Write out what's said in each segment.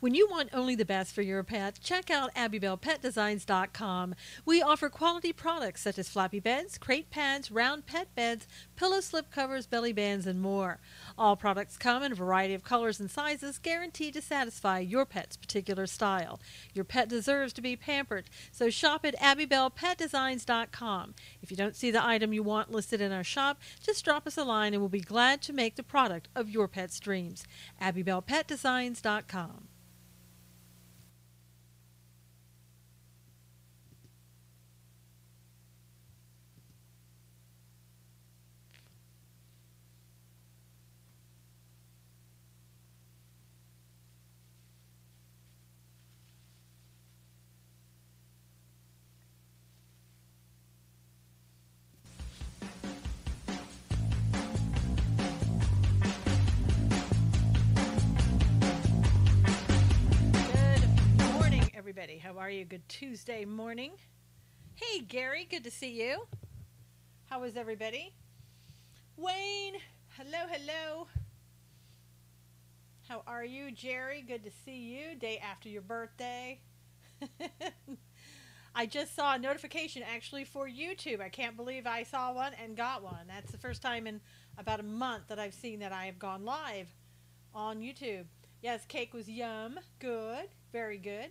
When you want only the best for your pet, check out AbbybellPetDesigns.com. We offer quality products such as floppy beds, crate pads, round pet beds, pillow slip covers, belly bands, and more. All products come in a variety of colors and sizes, guaranteed to satisfy your pet's particular style. Your pet deserves to be pampered, so shop at AbbybellPetDesigns.com. If you don't see the item you want listed in our shop, just drop us a line and we'll be glad to make the product of your pet's dreams. AbbybellPetDesigns.com. Good morning, everybody. How are you? Good Tuesday morning. Hey, Gary, good to see you. How is everybody? Wayne, hello, hello. How are you? Jerry, good to see you. Day after your birthday. I just saw a notification actually for YouTube. I can't believe I saw one and got one. That's the first time in about a month that I've seen that I have gone live on YouTube. Yes, cake was yum. Good. Very good.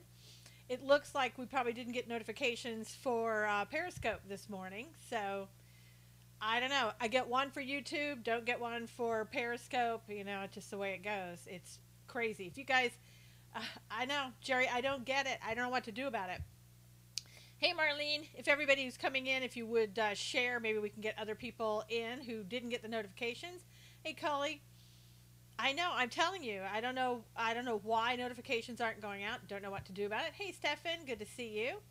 It looks like we probably didn't get notifications for Periscope this morning. So, I don't know. I get one for YouTube. Don't get one for Periscope. You know, it's just the way it goes. It's crazy. If you guys... I know, Jerry, I don't get it. I don't know what to do about it. Hey, Marlene, if everybody who's coming in, if you would share, maybe we can get other people in who didn't get the notifications. Hey, Cully, I know, I'm telling you, I don't know why notifications aren't going out. Don't know what to do about it. Hey, Stefan, good to see you.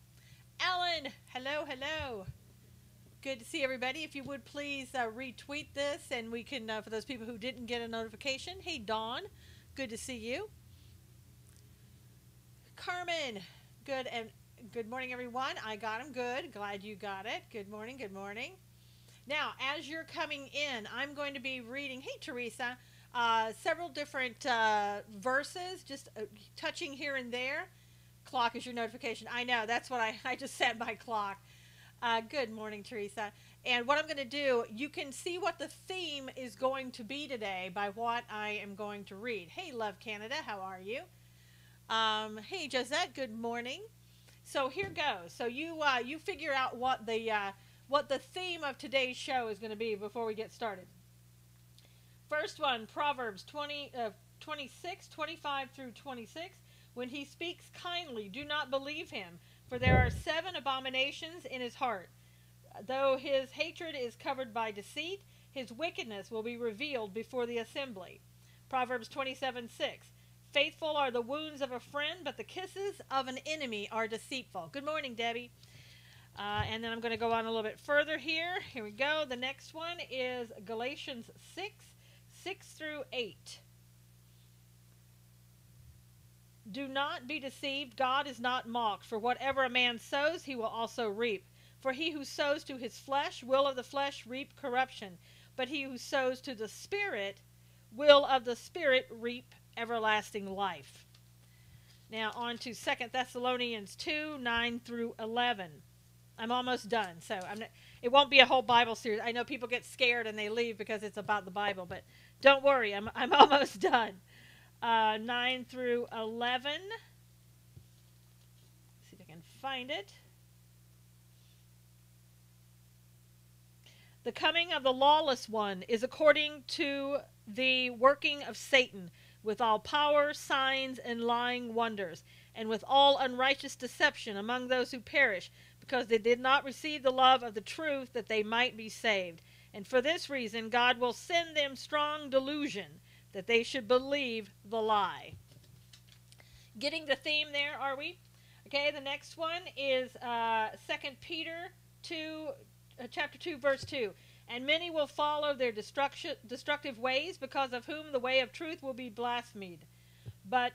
Alan, hello, hello. Good to see everybody. If you would please retweet this, and we can, for those people who didn't get a notification. Hey, Dawn, good to see you. Carmen, good morning, everyone. I got them good. Glad you got it. Good morning, good morning. Now, as you're coming in, I'm going to be reading, hey, Teresa, several different verses, just touching here and there. Clock is your notification. I know, that's what I just set my clock. Good morning, Teresa. And what I'm going to do, you can see what the theme is going to be today by what I am going to read. Hey, Love Canada, how are you? Hey, Josette, good morning. So here goes. So you figure out what the theme of today's show is going to be before we get started. First one, Proverbs 26, 25 through 26. When he speaks kindly, do not believe him, for there are 7 abominations in his heart. Though his hatred is covered by deceit, his wickedness will be revealed before the assembly. Proverbs 27, 6. Faithful are the wounds of a friend, but the kisses of an enemy are deceitful. Good morning, Debbie. And then I'm going to go on a little bit further here. Here we go. The next one is Galatians 6, 6 through 8. Do not be deceived. God is not mocked. For whatever a man sows, he will also reap. For he who sows to his flesh will of the flesh reap corruption. But he who sows to the Spirit will of the Spirit reap everlasting life. Now on to 2 Thessalonians 2, 9 through 11. I'm almost done, so it won't be a whole Bible series. I know people get scared and they leave because it's about the Bible, but don't worry, I'm almost done. 9 through 11. See if I can find it. The coming of the lawless one is according to the working of Satan, with all power, signs, and lying wonders, and with all unrighteous deception among those who perish, because they did not receive the love of the truth, that they might be saved. And for this reason God will send them strong delusion, that they should believe the lie. Getting the theme there, are we? Okay, the next one is 2 Peter 2, chapter 2, verse 2. And many will follow their destructive ways, because of whom the way of truth will be blasphemed. But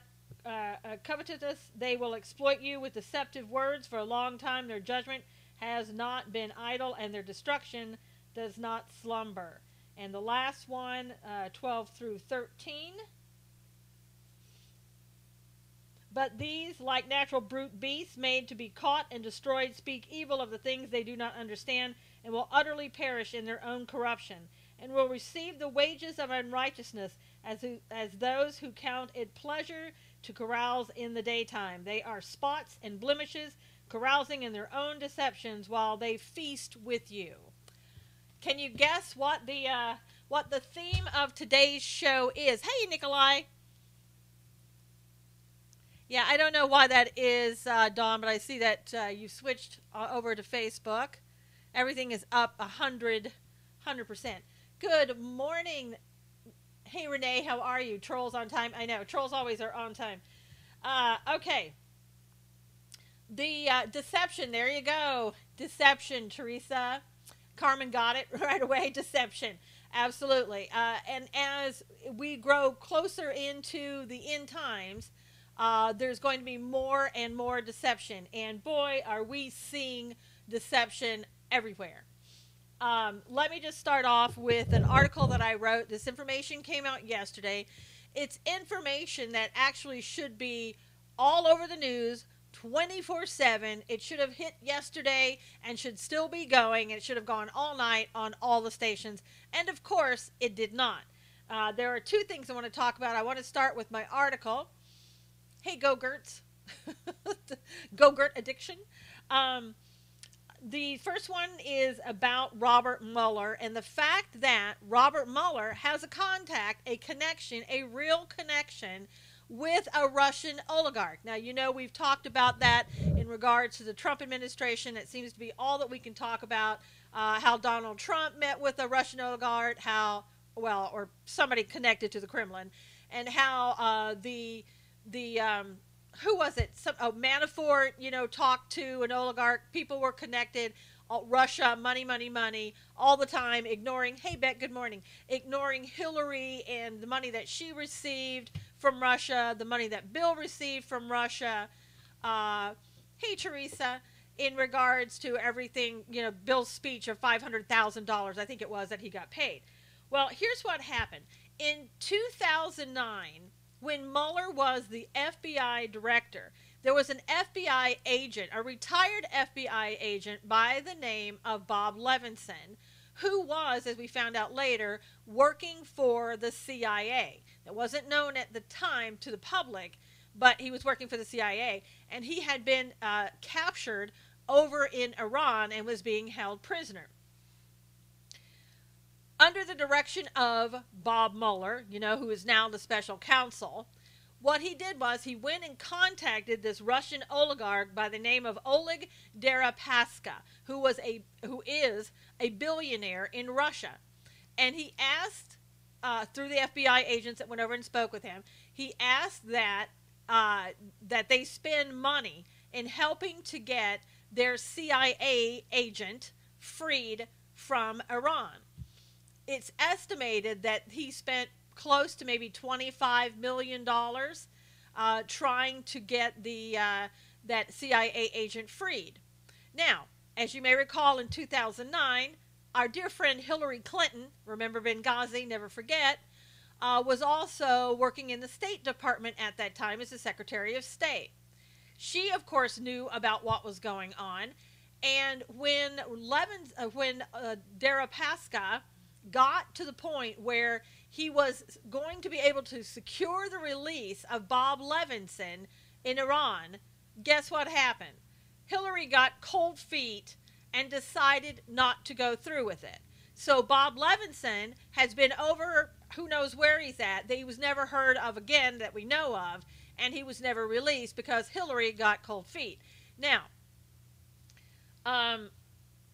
covetous, they will exploit you with deceptive words. For a long time their judgment has not been idle, and their destruction does not slumber. And the last one, 12 through 13. But these, like natural brute beasts made to be caught and destroyed, speak evil of the things they do not understand, and will utterly perish in their own corruption, and will receive the wages of unrighteousness as those who count it pleasure to carouse in the daytime. They are spots and blemishes, carousing in their own deceptions while they feast with you. Can you guess what the theme of today's show is? Hey, Nikolai. Yeah, I don't know why that is, Dawn, but I see that you switched over to Facebook. Everything is up 100%. Good morning. Hey, Renee, how are you? Trolls on time. I know, trolls always are on time. Okay. The deception, there you go. Deception, Teresa. Carmen got it right away. Deception. Absolutely. And as we grow closer into the end times, there's going to be more and more deception. And boy, are we seeing deception everywhere. Let me just start off with an article that I wrote. This information came out yesterday. It's information that actually should be all over the news 24/7. It should have hit yesterday and should still be going. It should have gone all night on all the stations. And of course, it did not. There are two things I want to talk about. I want to start with my article. Hey, Go-Gurts. Go-Gurt addiction. The first one is about Robert Mueller and the fact that Robert Mueller has a contact, a connection, a real connection with a Russian oligarch. Now, you know, we've talked about that in regards to the Trump administration. It seems to be all that we can talk about, how Donald Trump met with a Russian oligarch, or somebody connected to the Kremlin, and how who was it? Manafort, talked to an oligarch. People were connected. Russia, money, all the time, ignoring, hey, Beck, good morning, ignoring Hillary and the money that she received from Russia, the money that Bill received from Russia. Hey, Teresa, in regards to everything, Bill's speech of $500,000, I think it was, that he got paid. Well, here's what happened. In 2009, when Mueller was the FBI director, there was an FBI agent, a retired FBI agent by the name of Bob Levinson, who was, as we found out later, working for the CIA. It wasn't known at the time to the public, but he was working for the CIA, and he had been captured over in Iran and was being held prisoner. Under the direction of Bob Mueller, who is now the special counsel, what he did was he went and contacted this Russian oligarch by the name of Oleg Deripaska, who is a billionaire in Russia. And he asked, through the FBI agents that went over and spoke with him, he asked that they spend money in helping to get their CIA agent freed from Iran. It's estimated that he spent close to maybe $25 million trying to get that CIA agent freed. Now, as you may recall, in 2009, our dear friend Hillary Clinton, remember Benghazi, never forget, was also working in the State Department at that time as the Secretary of State. She, of course, knew about what was going on, and when Deripaska got to the point where he was going to be able to secure the release of Bob Levinson in Iran, guess what happened? Hillary got cold feet and decided not to go through with it. So Bob Levinson has been over, who knows where he's at, that he was never heard of again that we know of, and he was never released because Hillary got cold feet. Now,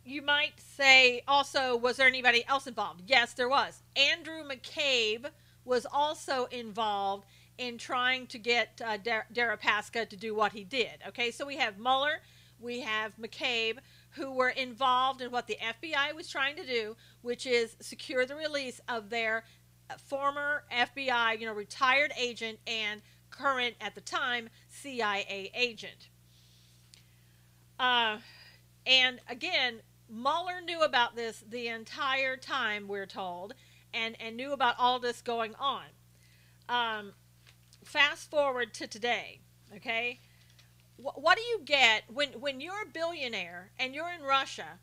you might say also, was there anybody else involved? Yes, there was. Andrew McCabe was also involved in trying to get Deripaska to do what he did. Okay, so we have Mueller, we have McCabe, who were involved in what the FBI was trying to do, which is secure the release of their former FBI, retired agent and current, at the time, CIA agent. And again, Mueller knew about this the entire time, we're told, and knew about all this going on. Fast forward to today. Okay, what do you get when you're a billionaire and you're in Russia?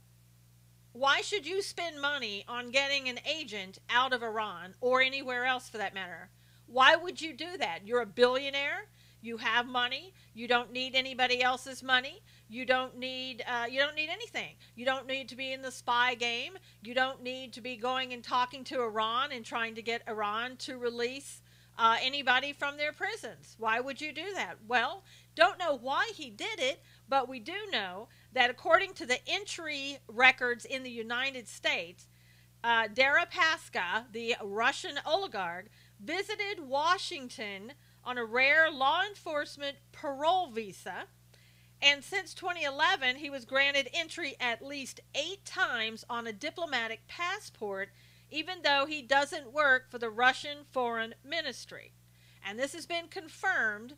Why should you spend money on getting an agent out of Iran or anywhere else for that matter? Why would you do that? You're a billionaire. You have money. You don't need anybody else's money. You don't need anything. You don't need to be in the spy game. You don't need to be going and talking to Iran and trying to get Iran to release anybody from their prisons. Why would you do that? Well, don't know why he did it, but we do know that according to the entry records in the United States, Deripaska, the Russian oligarch, visited Washington on a rare law enforcement parole visa. And since 2011, he was granted entry at least 8 times on a diplomatic passport, even though he doesn't work for the Russian Foreign Ministry. And this has been confirmed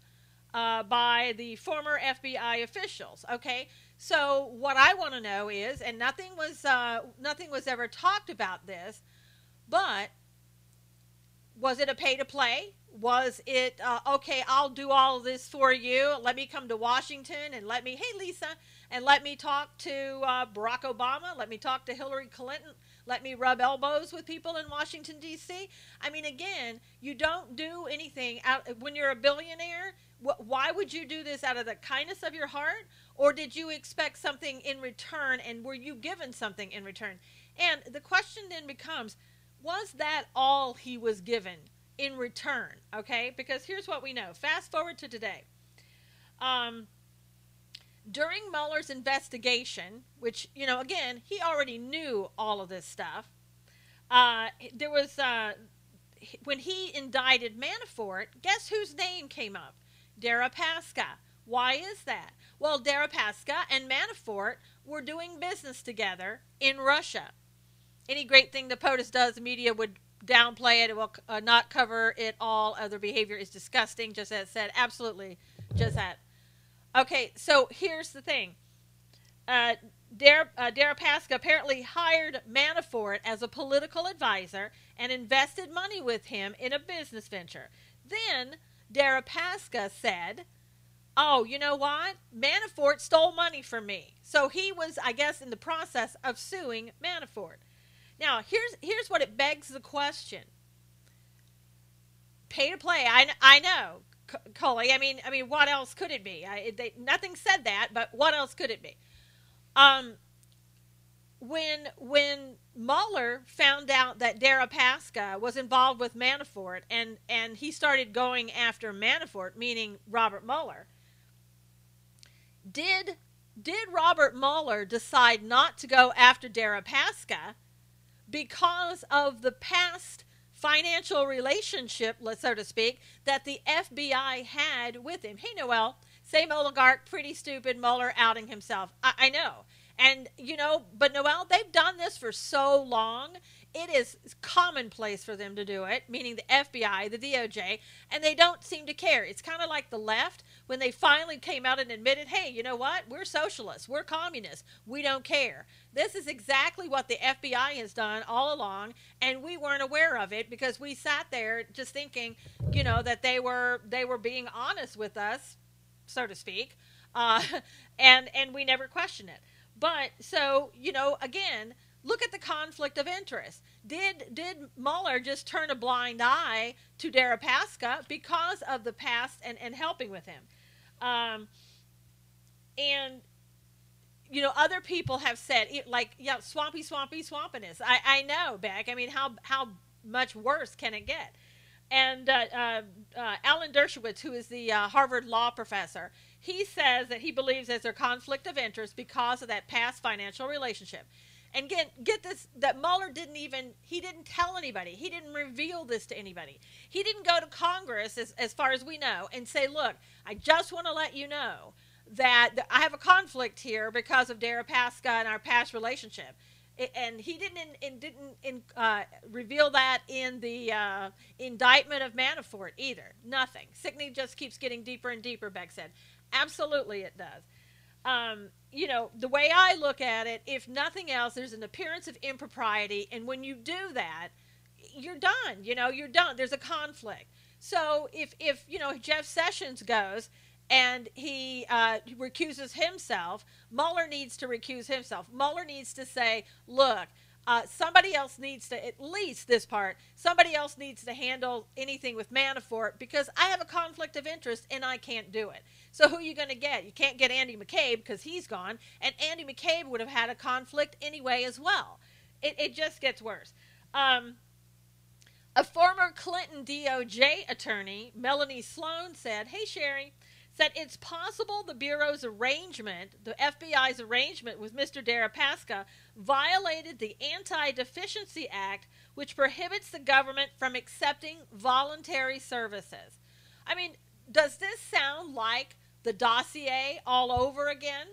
by the former FBI officials. Okay, so what I want to know is, and nothing was ever talked about this, but was it a pay to play? Was it okay? I'll do all of this for you. Let me come to Washington and hey Lisa, and let me talk to Barack Obama. Let me talk to Hillary Clinton. Let me rub elbows with people in Washington D.C. I mean, again, you don't do anything when you're a billionaire. Why would you do this out of the kindness of your heart, or did you expect something in return? And were you given something in return? And the question then becomes, was that all he was given in return? Okay, because here's what we know. Fast forward to today. During Mueller's investigation, which, again, he already knew all of this stuff, there was, when he indicted Manafort, guess whose name came up? Deripaska. Why is that? Well, Deripaska and Manafort were doing business together in Russia. Any great thing the POTUS does, the media would downplay it. It will not cover it all. Other behavior is disgusting, just as said. Absolutely, just that. Okay, so here's the thing. Deripaska apparently hired Manafort as a political advisor and invested money with him in a business venture. Then Deripaska said, oh, you know what? Manafort stole money from me. So he was, I guess, in the process of suing Manafort. Now, here's what it begs the question. Pay to play. I know, Coley. I mean, what else could it be? Nothing said that, but what else could it be? When Mueller found out that Deripaska was involved with Manafort, and he started going after Manafort, meaning Robert Mueller, did Robert Mueller decide not to go after Deripaska because of the past financial relationship, so to speak, that the FBI had with him? Hey, Noel, same oligarch, pretty stupid, Mueller outing himself. I know. And, but Noel, they've done this for so long. It is commonplace for them to do it, meaning the FBI, the DOJ, and they don't seem to care. It's kind of like the left when they finally came out and admitted, hey, you know what? We're socialists. We're communists. We don't care. This is exactly what the FBI has done all along, and we weren't aware of it because we sat there just thinking, that they were being honest with us, so to speak, and we never questioned it. But so, again, look at the conflict of interest. Did Mueller just turn a blind eye to Deripaska because of the past and helping with him? And other people have said, swampy, swampiness. I know, Beck. I mean, how much worse can it get? And Alan Dershowitz, who is the Harvard law professor, he says that he believes there's a conflict of interest because of that past financial relationship. And get this, that Mueller he didn't tell anybody. He didn't reveal this to anybody. He didn't go to Congress, as far as we know, and say, look, I just want to let you know that I have a conflict here because of Deripaska and our past relationship. And he didn't reveal that in the indictment of Manafort either. Nothing. Sickney just keeps getting deeper and deeper, Beck said. Absolutely it does. The way I look at it, if nothing else, there's an appearance of impropriety. And when you do that, you're done. You're done. There's a conflict. So if Jeff Sessions goes and he recuses himself. Mueller needs to recuse himself. Mueller needs to say, look, somebody else needs to, at least this part, somebody else needs to handle anything with Manafort because I have a conflict of interest and I can't do it. So who are you going to get? You can't get Andy McCabe because he's gone, and Andy McCabe would have had a conflict anyway as well. It just gets worse. A former Clinton DOJ attorney, Melanie Sloan, said, hey, Sherry, said it's possible the Bureau's arrangement, the FBI's arrangement with Mr. Deripaska, violated the Anti-Deficiency Act, which prohibits the government from accepting voluntary services. I mean, does this sound like the dossier all over again?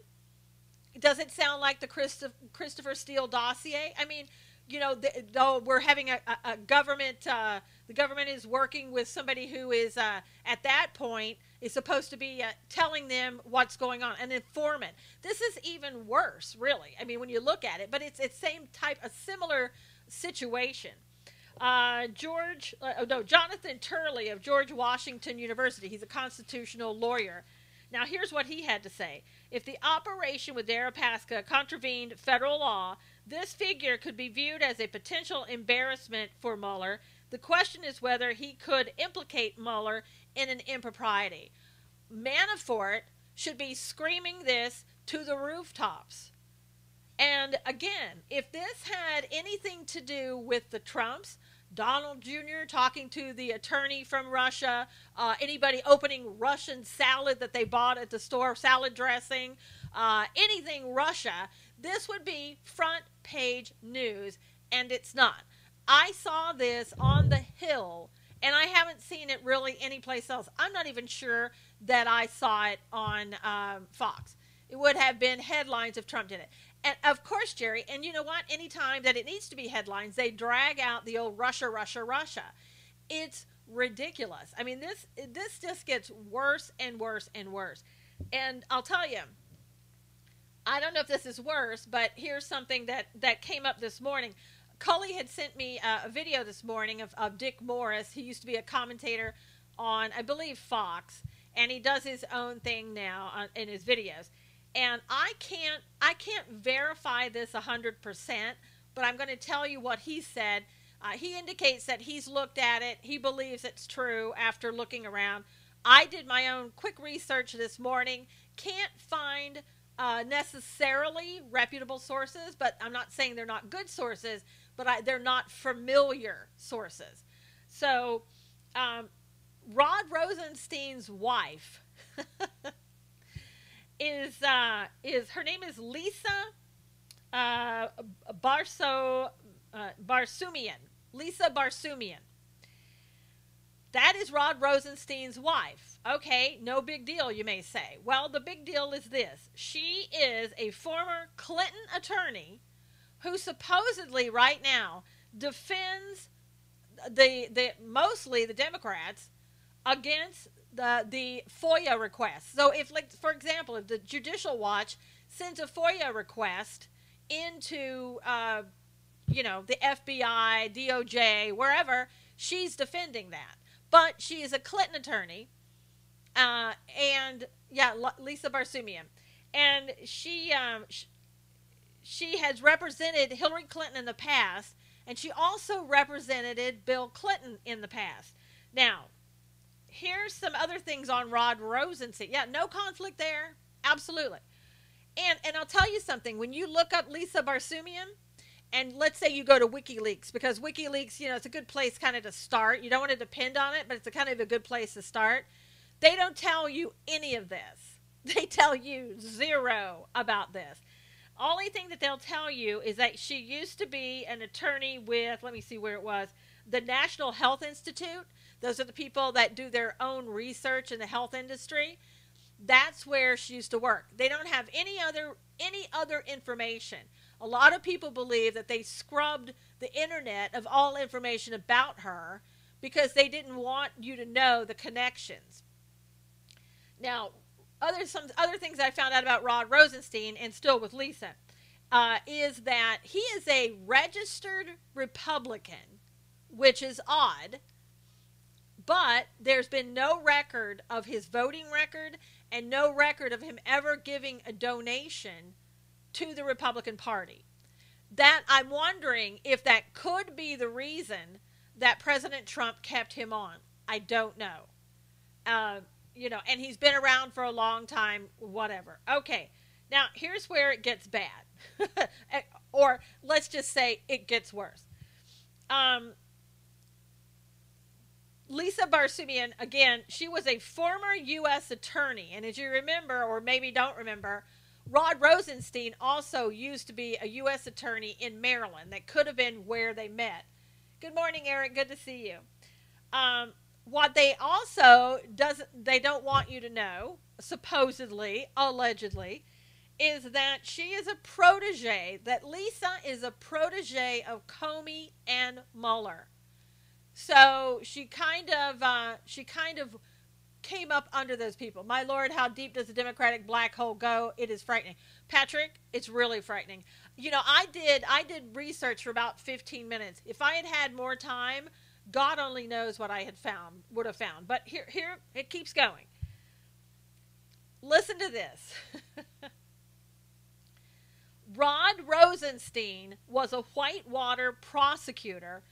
Does it sound like the Christopher Steele dossier? I mean, you know, though we're having a government, the government is working with somebody who is, at that point, is supposed to be telling them what's going on, an informant. This is even worse, really. I mean, when you look at it, but it's same type, a similar situation. Jonathan Turley of George Washington University. He's a constitutional lawyer. Now, here's what he had to say. If the operation with Deripaska contravened federal law, this figure could be viewed as a potential embarrassment for Mueller. The question is whether he could implicate Mueller in an impropriety. Manafort should be screaming this to the rooftops. And again, if this had anything to do with the Trumps, Donald Jr. talking to the attorney from Russia, anybody opening Russian salad that they bought at the store, salad dressing, anything Russia, this would be front page news, and it's not. I saw this on the Hill, and I haven't seen it really anyplace else. I'm not even sure that I saw it on Fox. It would have been headlines if Trump did it. And of course, Jerry, and you know what? Anytime that it needs to be headlines, they drag out the old Russia, Russia, Russia. It's ridiculous. I mean, this just gets worse and worse and worse. And I'll tell you, I don't know if this is worse, but here's something that came up this morning. Cully had sent me a video this morning of Dick Morris. He used to be a commentator on, I believe, Fox, and he does his own thing now in his videos. And I can't verify this 100%, but I'm going to tell you what he said. He indicates that he's looked at it. He believes it's true after looking around. I did my own quick research this morning. Can't find necessarily reputable sources, but I'm not saying they're not good sources, but they're not familiar sources. So Rod Rosenstein's wife is her name is Lisa Barsoomian. Lisa Barsoomian. That is Rod Rosenstein's wife. Okay, no big deal, you may say. Well, the big deal is this. She is a former Clinton attorney who supposedly right now defends mostly the Democrats against the FOIA requests. So if, like, for example, if the Judicial Watch sends a FOIA request into, the FBI, DOJ, wherever, she's defending that. But she is a Clinton attorney, Lisa Barsoomian, and she has represented Hillary Clinton in the past, and she also represented Bill Clinton in the past. Now, here's some other things on Rod Rosenstein. Yeah, no conflict there. Absolutely. And I'll tell you something. When you look up Lisa Barsoomian, and let's say you go to WikiLeaks, because WikiLeaks, it's a good place kind of to start. You don't want to depend on it, but it's a kind of a good place to start. They don't tell you any of this. They tell you zero about this. Only thing that they'll tell you is that she used to be an attorney with, let me see where it was, the National Health Institute. Those are the people that do their own research in the health industry. That's where she used to work. They don't have any other information. A lot of people believe that they scrubbed the internet of all information about her because they didn't want you to know the connections. Now, some other things I found out about Rod Rosenstein, and still with Lisa, is that he is a registered Republican, which is odd, But there's been no record of his voting record and no record of him ever giving a donation to the Republican Party. That I'm wondering if that could be the reason that President Trump kept him on. I don't know. And he's been around for a long time, whatever. Okay, now here's where it gets bad. Or let's just say it gets worse. Lisa Barsumian, again, she was a former U.S. attorney. And as you remember, or maybe don't remember, Rod Rosenstein also used to be a U.S. attorney in Maryland. That could have been where they met. Good morning, Eric. Good to see you. What they also they don't want you to know, supposedly, allegedly, is that she is a protege, that Lisa is a protege of Comey and Mueller. So she kind of came up under those people. My Lord, how deep does the Democratic black hole go? It is frightening. Patrick, it's really frightening. I did research for about 15 minutes. If I had had more time, God only knows what I would have found. But here it keeps going. Listen to this. Rod Rosenstein was a Whitewater prosecutor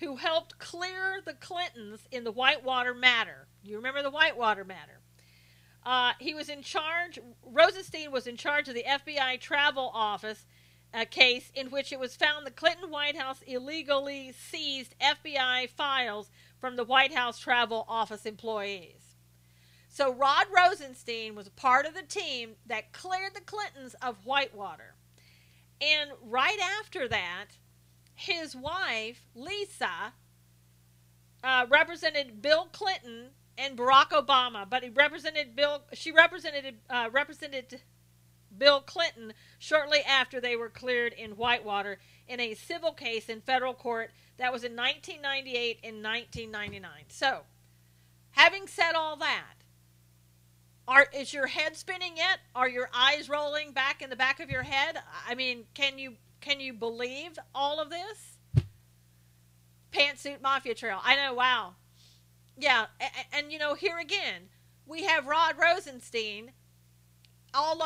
who helped clear the Clintons in the Whitewater matter. You remember the Whitewater matter. He was in charge, Rosenstein was in charge of the FBI travel office case in which it was found the Clinton White House illegally seized FBI files from the White House travel office employees. So Rod Rosenstein was part of the team that cleared the Clintons of Whitewater. And right after that, his wife, Lisa, represented Bill Clinton and Barack Obama, but she represented Bill Clinton shortly after they were cleared in Whitewater in a civil case in federal court that was in 1998 and 1999. So, having said all that, is your head spinning yet? Are your eyes rolling back in the back of your head? I mean, can you believe all of this? Pantsuit Mafia Trail. I know, wow. Yeah, and here again, we have Rod Rosenstein. All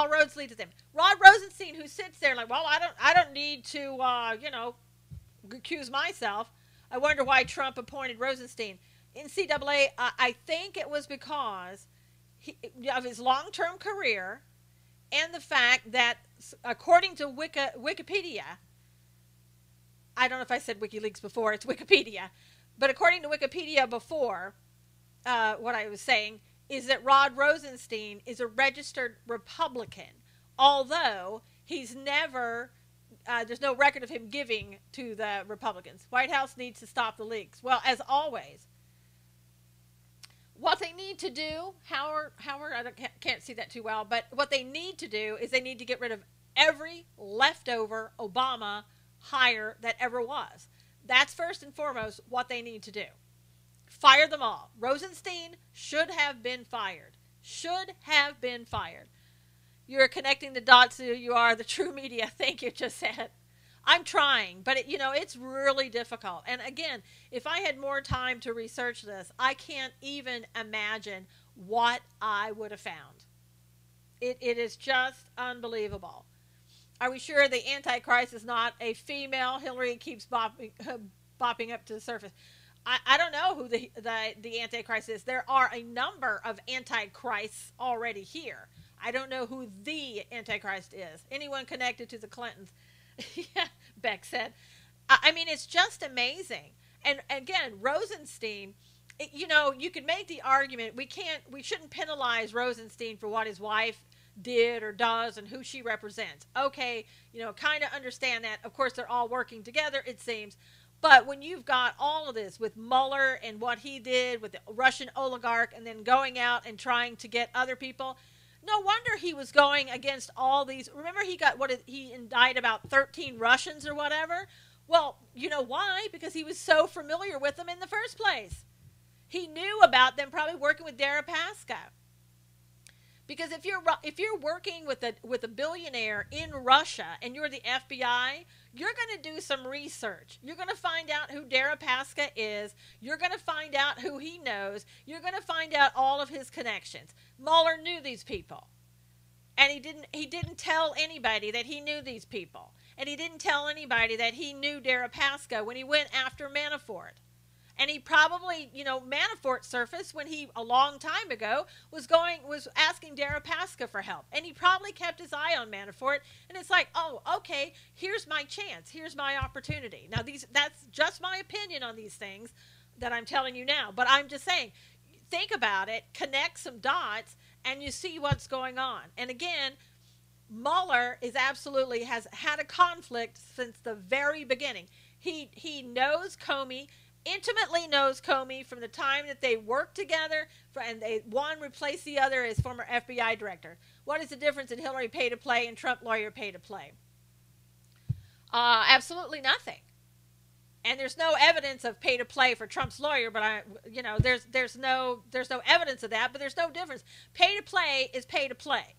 roads lead to them. Rod Rosenstein, who sits there like, well, I don't need to, accuse myself. I wonder why Trump appointed Rosenstein. NCAA, I think it was because of his long-term career and the fact that, according to Wikipedia, I don't know if I said WikiLeaks before, it's Wikipedia, but according to Wikipedia before, what I was saying is that Rod Rosenstein is a registered Republican, although he's never, there's no record of him giving to the Republicans. White House needs to stop the leaks. Well, as always, what they need to do, Howard, I can't see that too well, but what they need to do is they need to get rid of every leftover Obama hire that ever was. That's first and foremost what they need to do. Fire them all. Rosenstein should have been fired. Should have been fired. You're connecting the dots to who you are, the true media. Thank you, Josette. I'm trying, but it's really difficult. And again, if I had more time to research this, I can't even imagine what I would have found. It is just unbelievable. Are we sure the Antichrist is not a female? Hillary keeps bopping up to the surface. I don't know who the Antichrist is. There are a number of Antichrists already here. I don't know who the Antichrist is. Anyone connected to the Clintons? Yeah, Beck said. I mean, it's just amazing. And again, Rosenstein, you could make the argument we shouldn't penalize Rosenstein for what his wife did or does and who she represents. Okay, kind of understand that. Of course, they're all working together, it seems. But when you've got all of this with Mueller and what he did with the Russian oligarch and then going out and trying to get other people, no wonder he was going against all these. Remember, he indicted about 13 Russians or whatever? Well, you know why? Because he was so familiar with them in the first place. He knew about them probably working with Deripaska. Because if you're working with a billionaire in Russia and you're the FBI, you're going to do some research. You're going to find out who Deripaska is. You're going to find out who he knows. You're going to find out all of his connections. Mueller knew these people, and he didn't tell anybody that he knew these people, and he didn't tell anybody that he knew Deripaska when he went after Manafort. And he probably, Manafort surfaced when he, a long time ago, was asking Deripaska for help. And he probably kept his eye on Manafort. And it's like, oh, okay, here's my chance. Here's my opportunity. Now, that's just my opinion on these things that I'm telling you now. But I'm just saying, think about it, connect some dots, and you see what's going on. And again, Mueller has had a conflict since the very beginning. He knows Comey, intimately knows Comey from the time that they worked together, and one replaced the other as former FBI director. What is the difference in Hillary pay to play and Trump lawyer pay to play? Absolutely nothing. And there's no evidence of pay to play for Trump's lawyer, but there's no evidence of that, but there's no difference. Pay to play is pay to play.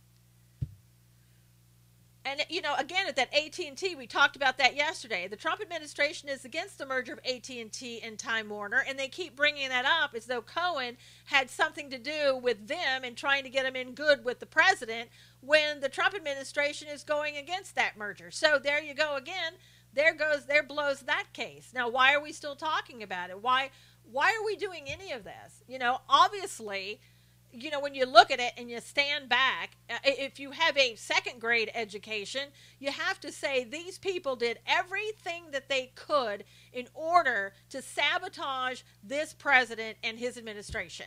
And, again, at that AT&T, we talked about that yesterday. The Trump administration is against the merger of AT&T and Time Warner, and they keep bringing that up as though Cohen had something to do with them and trying to get them in good with the president when the Trump administration is going against that merger. So there you go again. There blows that case. Now, why are we still talking about it? Why are we doing any of this? Obviously, when you look at it and you stand back, if you have a second grade education, you have to say these people did everything that they could in order to sabotage this president and his administration.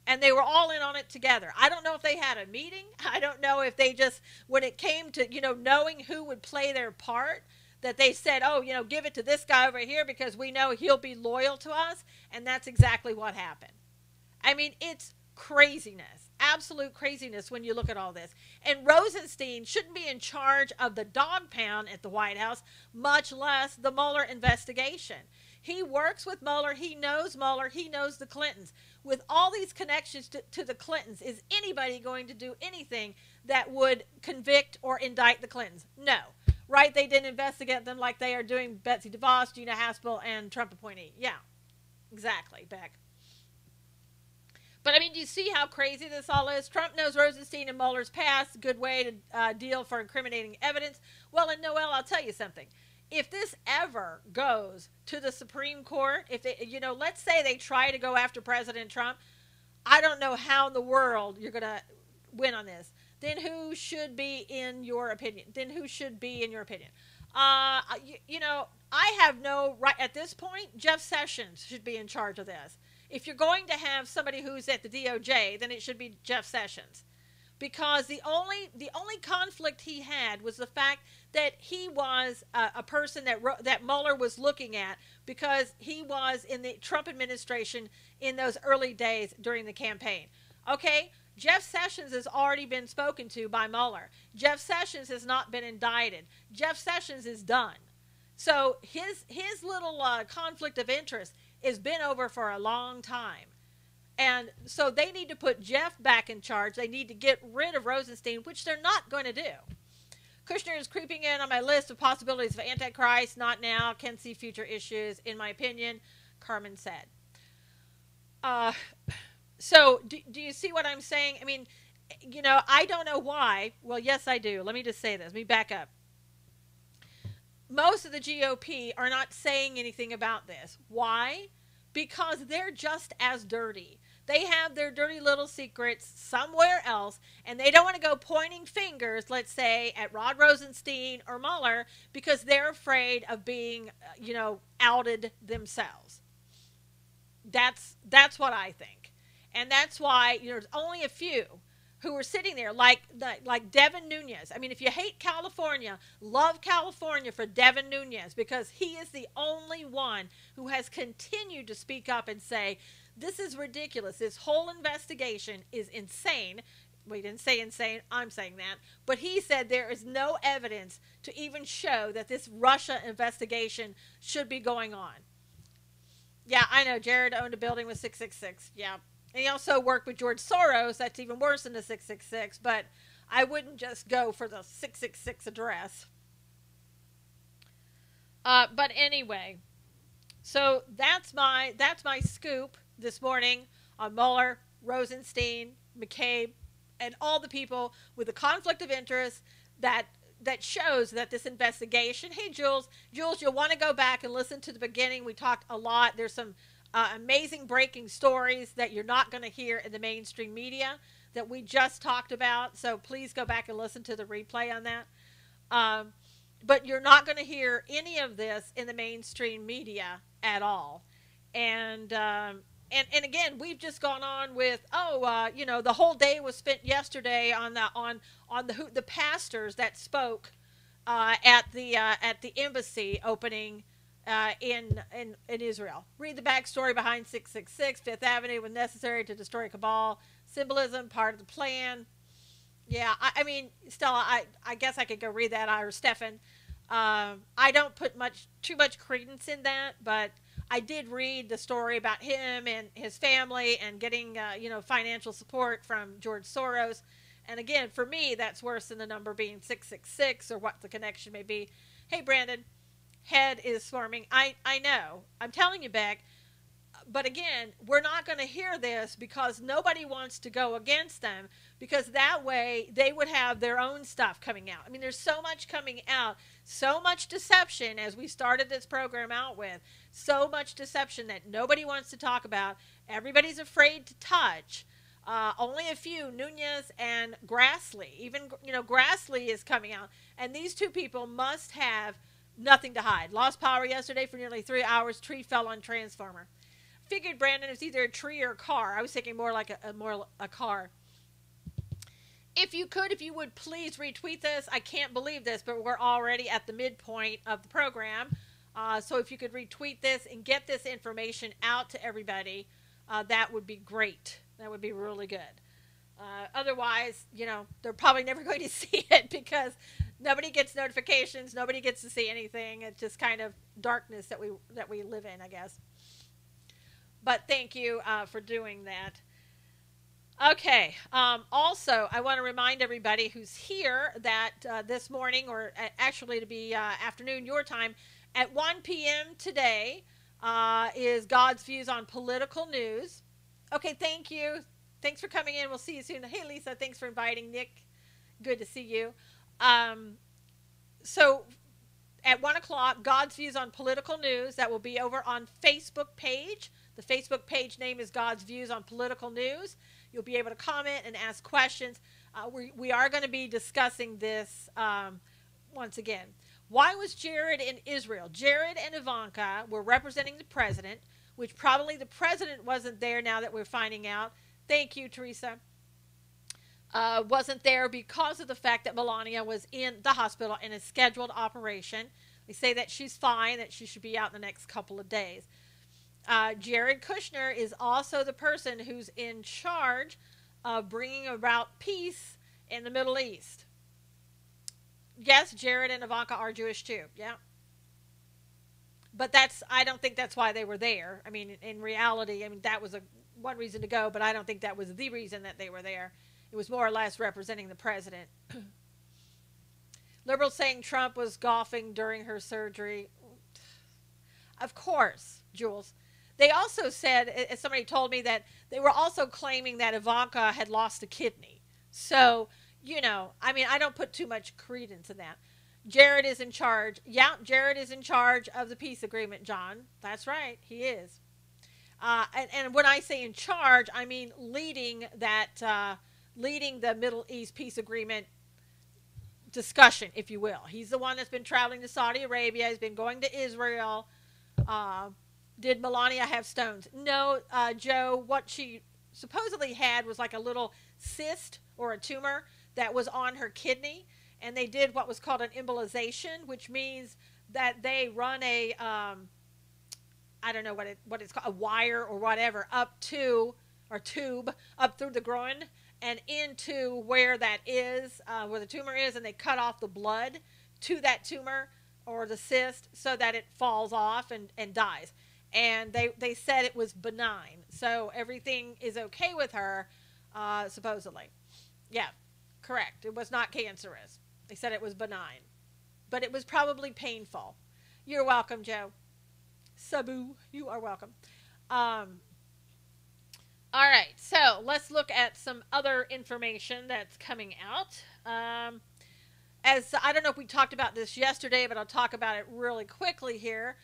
And they were all in on it together. I don't know if they had a meeting. I don't know if they just, when it came to, knowing who would play their part, that they said, oh, give it to this guy over here because we know he'll be loyal to us. And that's exactly what happened. I mean, it's craziness, absolute craziness when you look at all this. And Rosenstein shouldn't be in charge of the dog pound at the White House, much less the Mueller investigation. He works with Mueller. He knows the Clintons. With all these connections to the Clintons, is anybody going to do anything that would convict or indict the Clintons? No. Right? They didn't investigate them like they are doing Betsy DeVos, Gina Haspel, and Trump appointee. Yeah, exactly, Beck. But, I mean, do you see how crazy this all is? Trump knows Rosenstein and Mueller's past. Good way to deal for incriminating evidence. Well, and Noel, I'll tell you something. If this ever goes to the Supreme Court, if they, let's say they try to go after President Trump, I don't know how in the world you're going to win on this. Then who should be in your opinion? I have no right at this point. Jeff Sessions should be in charge of this. If you're going to have somebody who's at the DOJ, then it should be Jeff Sessions, because the only conflict he had was the fact that he was a person that Mueller was looking at because he was in the Trump administration in those early days during the campaign. Okay, Jeff Sessions has already been spoken to by Mueller. Jeff Sessions has not been indicted. Jeff Sessions is done. So his little conflict of interest has been over for a long time. And so they need to put Jeff back in charge. They need to get rid of Rosenstein, which they're not going to do. Kushner is creeping in on my list of possibilities of Antichrist. Not now. Can see future issues, in my opinion, Carmen said. So do you see what I'm saying? I mean, I don't know why. Well, yes, I do. Let me just say this. Let me back up. Most of the GOP are not saying anything about this. Why? Because they're just as dirty. They have their dirty little secrets somewhere else, and they don't want to go pointing fingers, let's say, at Rod Rosenstein or Mueller because they're afraid of being, outed themselves. That's what I think. And that's why there's only a few who are sitting there like Devin Nunes. I mean, if you hate California, love California for Devin Nunes, because he is the only one who has continued to speak up and say, this is ridiculous. This whole investigation is insane. Well, he didn't say insane. I'm saying that. But he said there is no evidence to even show that this Russia investigation should be going on. Yeah, I know. Jared owned a building with 666. Yeah. And he also worked with George Soros. That's even worse than the 666. But I wouldn't just go for the 666 address. But anyway, so that's my scoop this morning on Mueller, Rosenstein, McCabe, and all the people with a conflict of interest that shows that this investigation. Hey, Jules, you'll want to go back and listen to the beginning. We talked a lot. There's some amazing breaking stories that you're not going to hear in the mainstream media that we just talked about. So please go back and listen to the replay on that. But you're not going to hear any of this in the mainstream media at all. And again, we've just gone on with the whole day was spent yesterday on the pastors that spoke at the embassy opening in Israel. Read the backstory behind 666. Fifth Avenue was necessary to destroy cabal. Symbolism, part of the plan. Yeah, I mean, Stella, I guess I could go read that, or Stefan. I don't put too much credence in that, but I did read the story about him and his family and getting, financial support from George Soros. And again, for me, that's worse than the number being 666 or what the connection may be. Hey, Brandon, head is swarming. I know. I'm telling you, Beck. But again, we're not going to hear this because nobody wants to go against them, because that way they would have their own stuff coming out. I mean, there's so much coming out, so much deception, as we started this program out with, so much deception that nobody wants to talk about. Everybody's afraid to touch. Only a few, Nunez and Grassley. Even, Grassley is coming out. And these two people must have nothing to hide. Lost power yesterday for nearly 3 hours. Tree fell on transformer. Figured, Brandon, it was either a tree or a car. I was thinking more like a car. If you would please retweet this. I can't believe this, but we're already at the midpoint of the program. So if you could retweet this and get this information out to everybody, that would be great. That would be really good. Otherwise, they're probably never going to see it because nobody gets notifications. Nobody gets to see anything. It's just kind of darkness that we live in, I guess. But thank you for doing that. Okay. Also, I want to remind everybody who's here that this morning, or actually to be afternoon your time, at 1 p.m. today is God's Views on Political News. Okay, thank you. Thanks for coming in. We'll see you soon. Hey, Lisa, thanks for inviting. Nick, good to see you. So at 1 o'clock, God's Views on Political News. That will be over on Facebook page. The Facebook page name is God's Views on Political News. You'll be able to comment and ask questions. We are going to be discussing this once again. Why was Jared in Israel? Jared and Ivanka were representing the president, which probably the president wasn't there now that we're finding out. Thank you, Teresa. Wasn't there because of the fact that Melania was in the hospital in a scheduled operation. They say that she's fine, that she should be out in the next couple of days. Jared Kushner is also the person who's in charge of bringing about peace in the Middle East. Yes, Jared and Ivanka are Jewish too. Yeah. But I don't think that's why they were there. I mean, in reality, that was one reason to go, but I don't think that was the reason that they were there. It was more or less representing the president. Liberals saying Trump was golfing during her surgery. Of course, Jules. They also said, as somebody told me, that they were also claiming that Ivanka had lost a kidney. So, I don't put too much credence in that. Jared is in charge. Yeah, Jared is in charge of the peace agreement, John. That's right. He is. And when I say in charge, I mean leading the Middle East peace agreement discussion, if you will. He's the one that's been traveling to Saudi Arabia. He's been going to Israel. Did Melania have stones? No, Joe, what she supposedly had was like a little cyst or a tumor that was on her kidney. And they did what was called an embolization, which means that they run a, I don't know what it's called, a wire or whatever, tube up through the groin and into where that is, where the tumor is, and they cut off the blood to that tumor or the cyst so that it falls off and dies. and they said it was benign. So everything is okay with her, supposedly. Yeah, correct. It was not cancerous. They said it was benign, but it was probably painful. You're welcome, Joe. Sabu, you are welcome. Um, all right, so let's look at some other information that's coming out. As I don't know if we talked about this yesterday, but I'll talk about it really quickly here.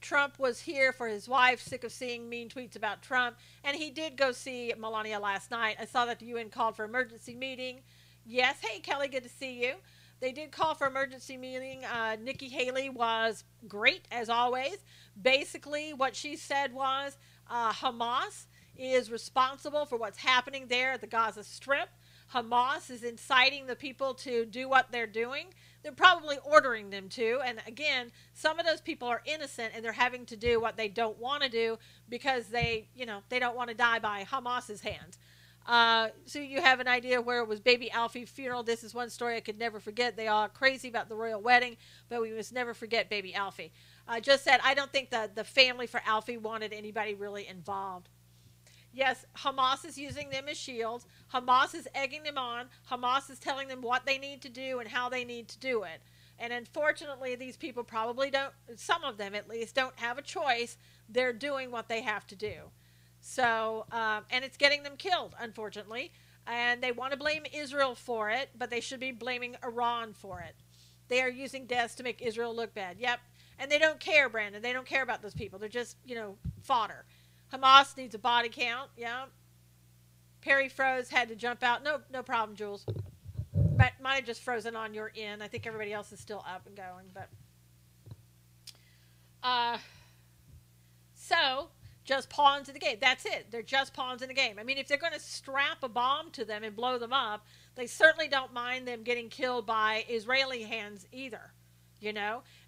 Trump was here for his wife, sick of seeing mean tweets about Trump, and he did go see Melania last night. I saw that the UN called for emergency meeting. Yes, hey Kelly, good to see you. They did call for emergency meeting. Nikki Haley was great as always. Basically, what she said was Hamas is responsible for what's happening there at the Gaza Strip. Hamas is inciting the people to do what they're doing. They're probably ordering them to. And again, some of those people are innocent and they're having to do what they don't want to do because they don't want to die by Hamas's hands. So you have an idea where it was baby Alfie's funeral. This is one story I could never forget. They all crazy about the royal wedding, but we must never forget baby Alfie. Just said, I don't think that the family for Alfie wanted anybody really involved. Yes, Hamas is using them as shields. Hamas is egging them on. Hamas is telling them what they need to do and how they need to do it. And unfortunately, these people probably don't, some of them at least, don't have a choice. They're doing what they have to do. So, and it's getting them killed, unfortunately. And they want to blame Israel for it, but they should be blaming Iran for it. They are using deaths to make Israel look bad. Yep. And they don't care, Brandon. They don't care about those people. They're just, fodder. Hamas needs a body count. Yeah. Perry froze, had to jump out. No problem, Jules. But might have just frozen on your end. I think everybody else is still up and going. But so just pawns in the game. That's it. They're just pawns in the game. I mean, if they're going to strap a bomb to them and blow them up, they certainly don't mind them getting killed by Israeli hands either.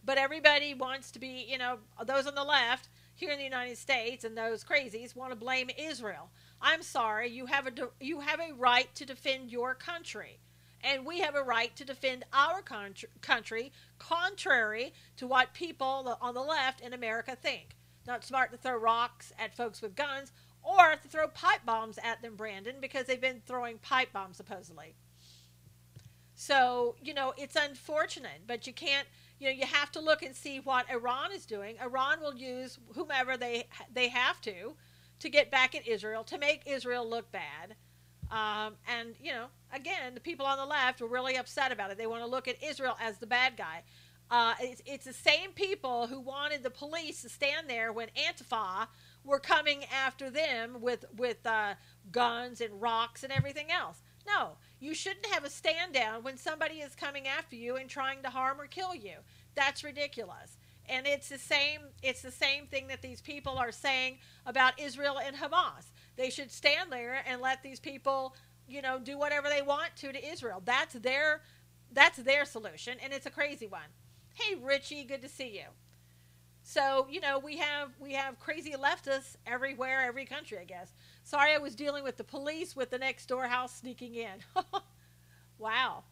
But everybody wants to be, those on the left here in the United States and those crazies want to blame Israel. I'm sorry, you have a right to defend your country. And we have a right to defend our country contrary to what people on the left in America think. Not smart to throw rocks at folks with guns or to throw pipe bombs at them, Brandon, because they've been throwing pipe bombs supposedly. So, it's unfortunate, but you can't, you have to look and see what Iran is doing. Iran will use whomever they have to get back at Israel, to make Israel look bad. And, again, the people on the left are really upset about it. They want to look at Israel as the bad guy. It's the same people who wanted the police to stand there when Antifa were coming after them with guns and rocks and everything else. No, you shouldn't have a stand down when somebody is coming after you and trying to harm or kill you. That's ridiculous. And it's the same thing that these people are saying about Israel and Hamas. They should stand there and let these people, do whatever they want to Israel. That's their solution, and it's a crazy one. Hey, Richie, good to see you. So, we have crazy leftists everywhere, every country, I guess. Sorry, I was dealing with the police with the next door house sneaking in. Wow.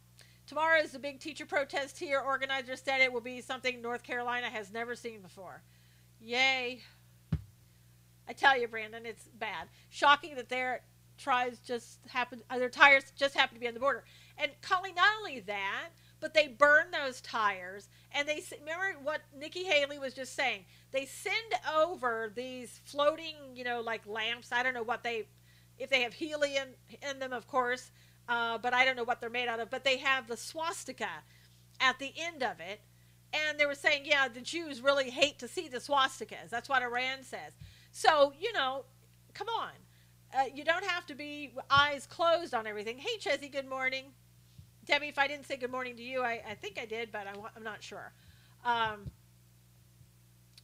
Tomorrow is the big teacher protest here. Organizers said it will be something North Carolina has never seen before. Yay. I tell you, Brandon, it's bad. Shocking that their tires just happen to be on the border. And Colleen, not only that, but they burn those tires, and remember what Nikki Haley was just saying. They send over these floating, like lamps. I don't know if they have helium in them, of course, but I don't know what they're made out of. But they have the swastika at the end of it, and they were saying, yeah, the Jews really hate to see the swastikas. That's what Iran says. So, come on. You don't have to be eyes closed on everything. Hey, Chessie, good morning. Debbie, if I didn't say good morning to you, I think I did, but I'm not sure.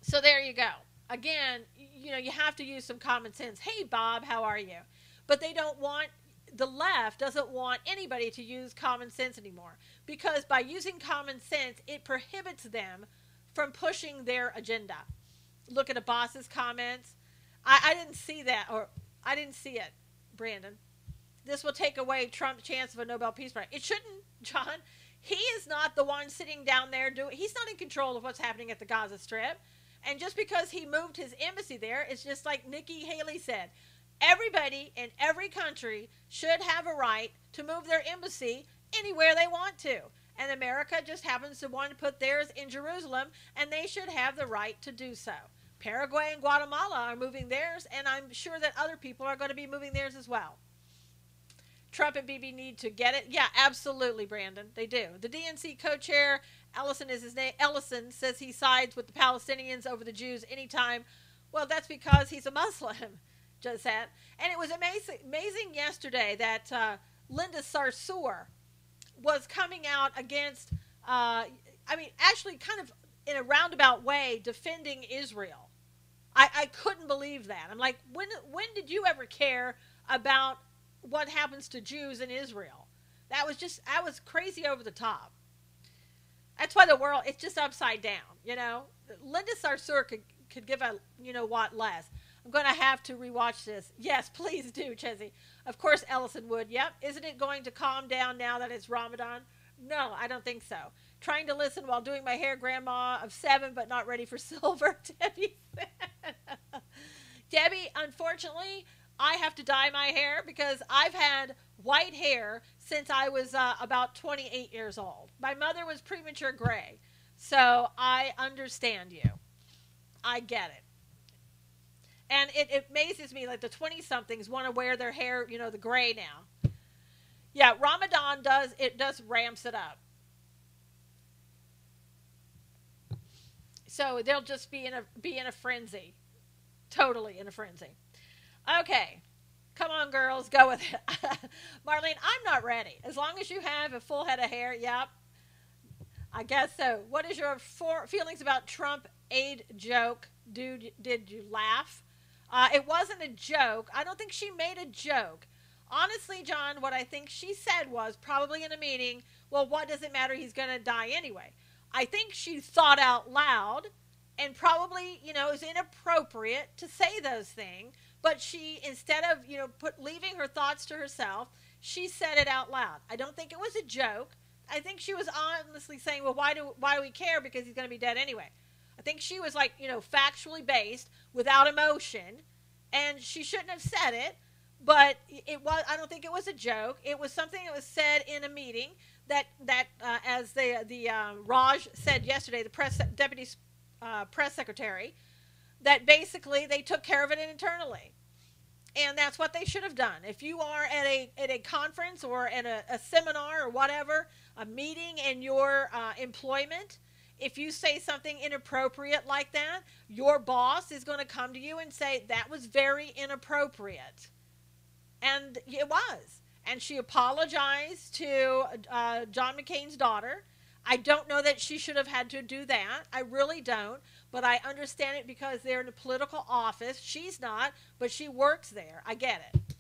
So there you go. Again, you have to use some common sense. Hey, Bob, how are you? But the left doesn't want anybody to use common sense anymore, because by using common sense, it prohibits them from pushing their agenda. Look at Abbas's comments. I didn't see that, or I didn't see it, Brandon. This will take away Trump's chance of a Nobel Peace Prize. It shouldn't, John. He is not the one sitting down there he's not in control of what's happening at the Gaza Strip. And just because he moved his embassy there, it's just like Nikki Haley said. Everybody in every country should have a right to move their embassy anywhere they want to. And America just happens to want to put theirs in Jerusalem, and they should have the right to do so. Paraguay and Guatemala are moving theirs, and I'm sure that other people are going to be moving theirs as well. Trump and Bibi need to get it. Yeah, absolutely, Brandon. They do. The DNC co-chair, Ellison is his name. Ellison says he sides with the Palestinians over the Jews anytime. Well, that's because he's a Muslim, just said. And it was amazing yesterday that Linda Sarsour was coming out against, actually kind of in a roundabout way, defending Israel. I couldn't believe that. I'm like, when did you ever care about what happens to Jews in Israel? That was crazy over the top. That's why the world, it's just upside down, you know. Linda Sarsour could give a, you know what, less. I'm going to have to rewatch this. Yes, please do, Chesney. Of course Ellison would. Yep. Isn't it going to calm down now that it's Ramadan? No, I don't think so. Trying to listen while doing my hair, grandma of 7, but not ready for silver, Debbie said. Debbie, unfortunately, I have to dye my hair because I've had white hair since I was about 28 years old. My mother was premature gray. So I understand you. I get it. And it amazes me, like the 20-somethings want to wear their hair, you know, the gray now. Yeah, Ramadan does ramps it up. So they'll just be in a frenzy. Totally in a frenzy. Okay. Come on, girls, go with it. Marlene, I'm not ready. As long as you have a full head of hair, yep. I guess so. What is your feelings about Trump aid joke? Dude, did you laugh? It wasn't a joke. I don't think she made a joke. Honestly, John, what I think she said was probably in a meeting, well, what does it matter? He's going to die anyway. I think she thought out loud and probably, you know, is inappropriate to say those things. But she, instead of, you know, leaving her thoughts to herself, she said it out loud. I don't think it was a joke. I think she was honestly saying, well, why do we care? Because he's going to be dead anyway. I think she was like, you know, factually based, without emotion, and she shouldn't have said it. But I don't think it was a joke. It was something that was said in a meeting that as the Raj said yesterday, the deputy press secretary, that basically they took care of it internally. And that's what they should have done. If you are at a conference or at a seminar or whatever, a meeting in your employment, if you say something inappropriate like that, your boss is going to come to you and say, that was very inappropriate. And it was. And she apologized to John McCain's daughter. I don't know that she should have had to do that. I really don't. But I understand it because they're in a political office. She's not, but she works there. I get it.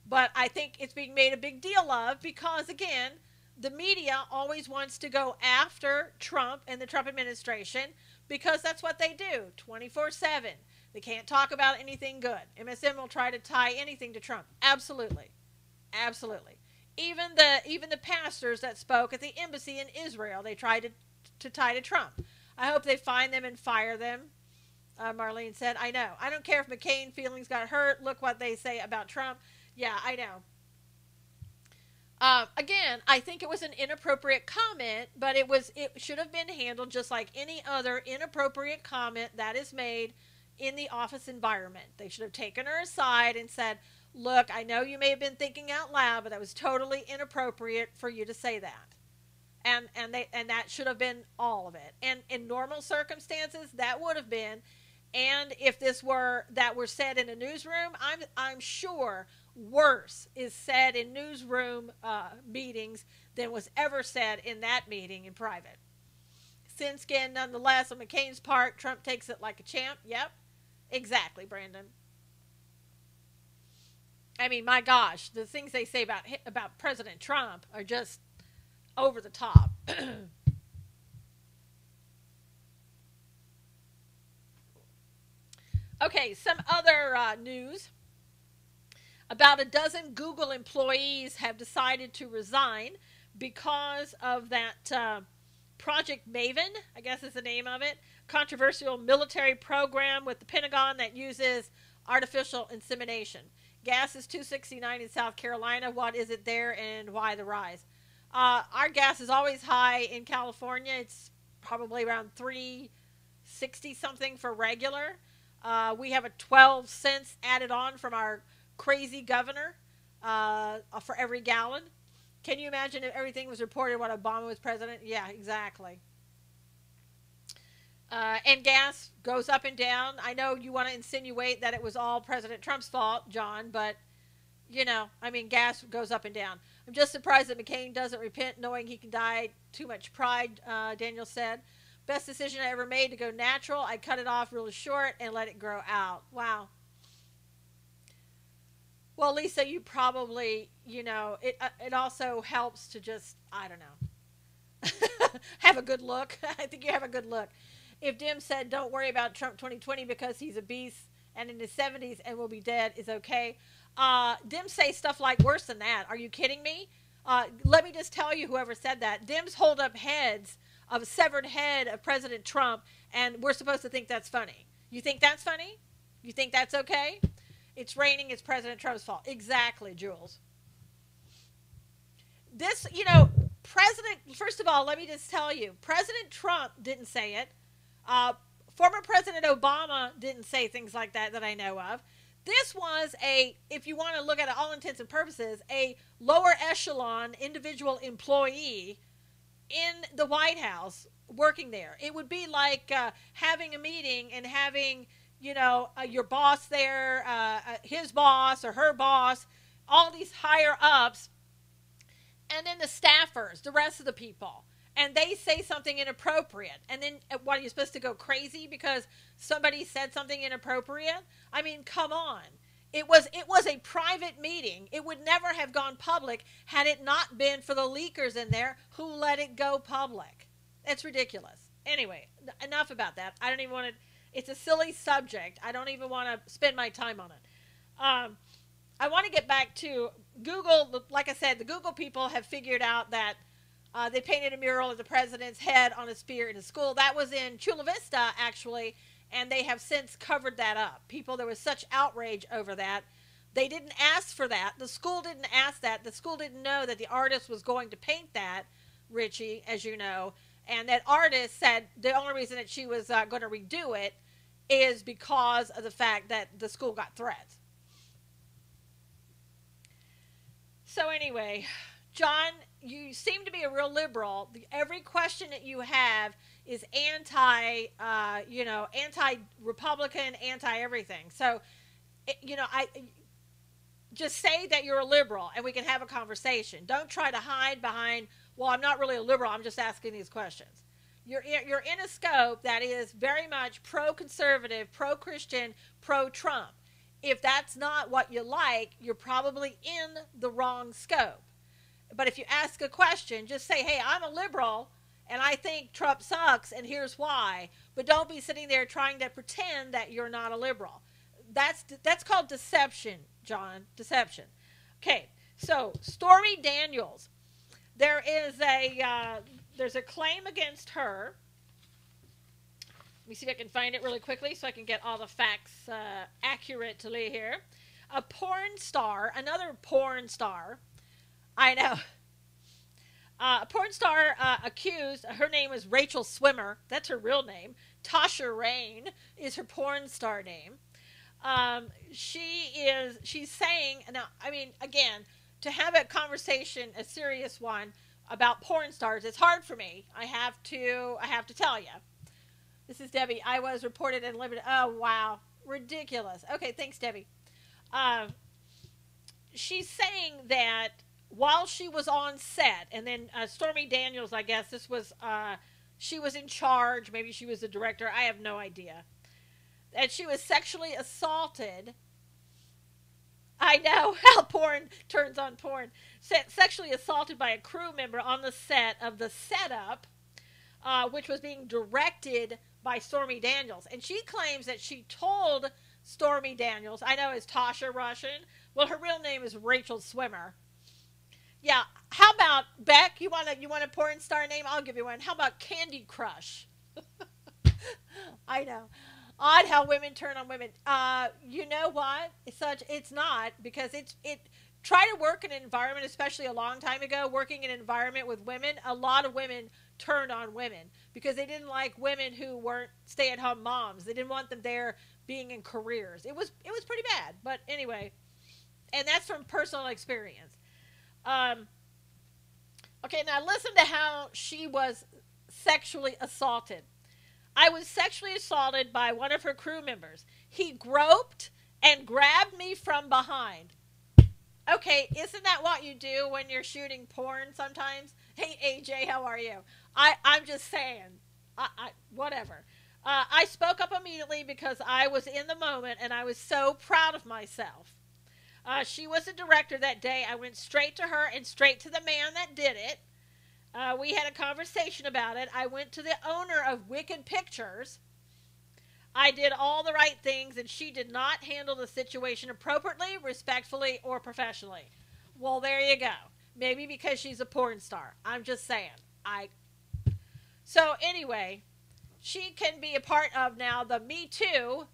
But I think it's being made a big deal of because, again, the media always wants to go after Trump and the Trump administration because that's what they do 24/7. They can't talk about anything good. MSM will try to tie anything to Trump. Absolutely. Absolutely. Even the pastors that spoke at the embassy in Israel, they tried to tie to Trump. I hope they find them and fire them. Marlene said, I know. I don't care if McCain feelings got hurt. Look what they say about Trump. Yeah, I know. Again, I think it was an inappropriate comment, but it should have been handled just like any other inappropriate comment that is made in the office environment. They should have taken her aside and said, look, I know you may have been thinking out loud, but that was totally inappropriate for you to say that. And that should have been all of it. And in normal circumstances, that would have been. And if that were said in a newsroom, I'm sure worse is said in newsroom meetings than was ever said in that meeting in private. Thin skin, nonetheless, on McCain's part, Trump takes it like a champ. Yep, exactly, Brandon. I mean, my gosh, the things they say about President Trump are just over the top. Okay, some other news. About a dozen Google employees have decided to resign because of that Project Maven, I guess is the name of it, controversial military program with the Pentagon that uses artificial insemination. Gas is $2.69 in South Carolina. What is it there, and why the rise? Our gas is always high in California. It's probably around $3.60 something for regular. We have a 12 cents added on from our crazy governor for every gallon. Can you imagine if everything was reported when Obama was president? Yeah, exactly. And gas goes up and down. I know you want to insinuate that it was all President Trump's fault, John, but, I mean, gas goes up and down. I'm just surprised that McCain doesn't repent knowing he can die. Too much pride, Daniel said. Best decision I ever made to go natural. I cut it off really short and let it grow out. Wow. Well, Lisa, you probably, it also helps to just, I don't know, have a good look. I think you have a good look. If Dim said, don't worry about Trump 2020 because he's a beast and in his 70s and will be dead is okay. Dim say stuff like worse than that. Are you kidding me? Let me just tell you, whoever said that, Dims hold up heads of a severed head of President Trump, and we're supposed to think that's funny. You think that's funny? You think that's okay? It's raining. It's President Trump's fault. Exactly, Jules. This, first of all, let me just tell you, President Trump didn't say it. Former President Obama didn't say things like that I know of. This was if you want to look at it all intents and purposes, a lower echelon individual employee in the White House working there. It would be like having a meeting and having, your boss there, his boss or her boss, all these higher ups, and then the staffers, the rest of the people. And they say something inappropriate. And then, what, are you supposed to go crazy because somebody said something inappropriate? I mean, come on. It was a private meeting. It would never have gone public had it not been for the leakers in there who let it go public. It's ridiculous. Anyway, enough about that. I don't even want to, it's a silly subject. I don't even want to spend my time on it. I want to get back to Google. Like I said, the Google people have figured out that they painted a mural of the president's head on a spear in a school. That was in Chula Vista, actually, and they have since covered that up. There was such outrage over that. They didn't ask for that. The school didn't ask that. The school didn't know that the artist was going to paint that, Richie, as you know. And that artist said the only reason that she was going to redo it is because of the fact that the school got threats. So anyway, John, you seem to be a real liberal. Every question that you have is anti-Republican, anti-everything. So, I just say that you're a liberal and we can have a conversation. Don't try to hide behind, well, I'm not really a liberal. I'm just asking these questions. You're in a scope that is very much pro-conservative, pro-Christian, pro-Trump. If that's not what you like, you're probably in the wrong scope. But if you ask a question, just say, hey, I'm a liberal, and I think Trump sucks, and here's why. But don't be sitting there trying to pretend that you're not a liberal. That's called deception, John. Deception. Okay, so Stormy Daniels. There's a claim against her. Let me see if I can find it really quickly so I can get all the facts accurately here. A porn star, another porn star, I know. A porn star accused, her name is Rachel Swimmer. That's her real name. Tasha Rain is her porn star name. She's saying, now, I mean, again, to have a conversation, a serious one, about porn stars, it's hard for me. I have to tell you. This is Debbie. I was reported and limited. Oh, wow. Ridiculous. Okay, thanks, Debbie. She's saying that while she was on set, and then Stormy Daniels, I guess, she was in charge. Maybe she was the director. I have no idea. And she was sexually assaulted. I know how porn turns on porn. Sexually assaulted by a crew member on the set of The Setup, which was being directed by Stormy Daniels. And she claims that she told Stormy Daniels, I know it's Tasha Russian. Well, her real name is Rachel Swimmer. Yeah, how about, Beck, you want a porn star name? I'll give you one. How about Candy Crush? I know. Odd how women turn on women. You know what? It's not because it try to work in an environment, especially a long time ago, working in an environment with women, a lot of women turned on women because they didn't like women who weren't stay-at-home moms. They didn't want them there being in careers. It was pretty bad. But anyway, and that's from personal experience. Um, okay, now listen to how she was sexually assaulted. I was sexually assaulted by one of her crew members. He groped and grabbed me from behind. Okay, isn't that what you do when you're shooting porn sometimes? Hey, AJ, how are you? I'm just saying. Whatever. I spoke up immediately because I was in the moment and I was so proud of myself. She was the director that day. I went straight to her and straight to the man that did it. We had a conversation about it. I went to the owner of Wicked Pictures. I did all the right things, and she did not handle the situation appropriately, respectfully, or professionally. Well, there you go. Maybe because she's a porn star. I'm just saying. So anyway, she can be a part of now the Me Too